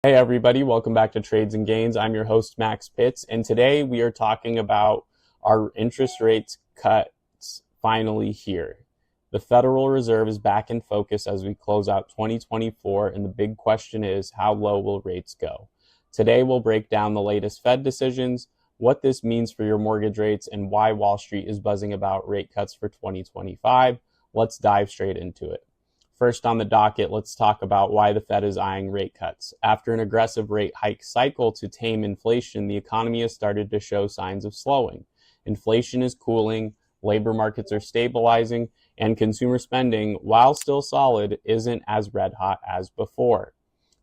Hey everybody, welcome back to Trades and Gains. I'm your host Max Pitts, and today we are talking about our interest rates cuts finally here. The Federal Reserve is back in focus as we close out 2024, and the big question is, how low will rates go? Today we'll break down the latest Fed decisions, what this means for your mortgage rates, and why Wall Street is buzzing about rate cuts for 2025. Let's dive straight into it. First on the docket, let's talk about why the Fed is eyeing rate cuts. After an aggressive rate hike cycle to tame inflation, the economy has started to show signs of slowing. Inflation is cooling, labor markets are stabilizing, and consumer spending, while still solid, isn't as red hot as before.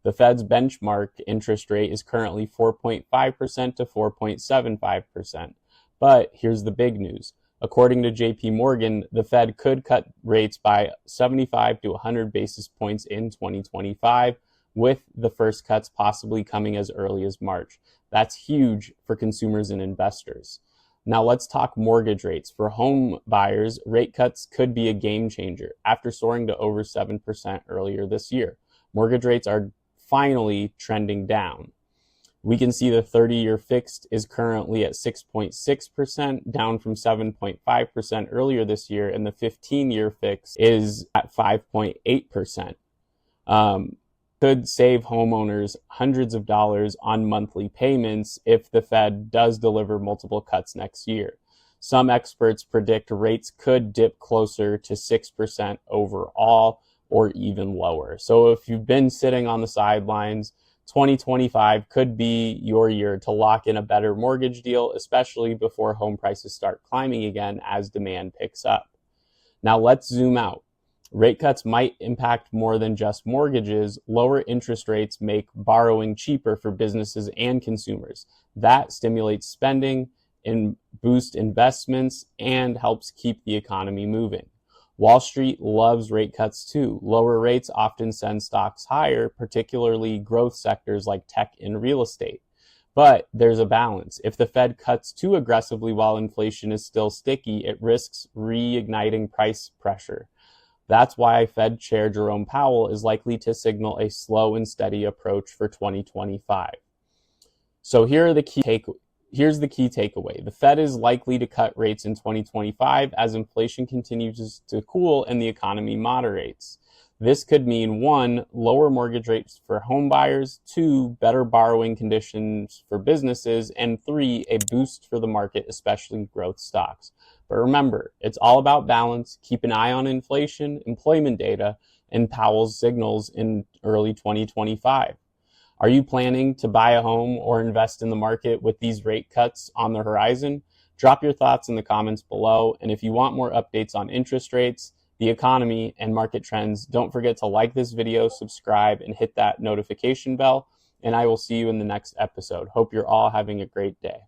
The Fed's benchmark interest rate is currently 4.5% to 4.75%. But here's the big news. According to JP Morgan, the Fed could cut rates by 75 to 100 basis points in 2025, with the first cuts possibly coming as early as March. That's huge for consumers and investors. Now let's talk mortgage rates. For home buyers, rate cuts could be a game changer. After soaring to over 7% earlier this year, mortgage rates are finally trending down. We can see the 30-year fixed is currently at 6.6%, down from 7.5% earlier this year, and the 15-year fixed is at 5.8%. Could save homeowners hundreds of dollars on monthly payments if the Fed does deliver multiple cuts next year. Some experts predict rates could dip closer to 6% overall or even lower. So if you've been sitting on the sidelines, 2025 could be your year to lock in a better mortgage deal, especially before home prices start climbing again as demand picks up. Now let's zoom out. Rate cuts might impact more than just mortgages. Lower interest rates make borrowing cheaper for businesses and consumers. That stimulates spending and boosts investments and helps keep the economy moving. Wall Street loves rate cuts too. Lower rates often send stocks higher, particularly growth sectors like tech and real estate. But there's a balance. If the Fed cuts too aggressively while inflation is still sticky, it risks reigniting price pressure. That's why Fed Chair Jerome Powell is likely to signal a slow and steady approach for 2025. So here's the key takeaway. The Fed is likely to cut rates in 2025 as inflation continues to cool and the economy moderates. This could mean 1, lower mortgage rates for home buyers, 2, better borrowing conditions for businesses, and 3, a boost for the market, especially growth stocks. But remember, it's all about balance. Keep an eye on inflation, employment data, and Powell's signals in early 2025. Are you planning to buy a home or invest in the market with these rate cuts on the horizon? Drop your thoughts in the comments below. And if you want more updates on interest rates, the economy, and market trends, don't forget to like this video, subscribe, and hit that notification bell. And I will see you in the next episode. Hope you're all having a great day.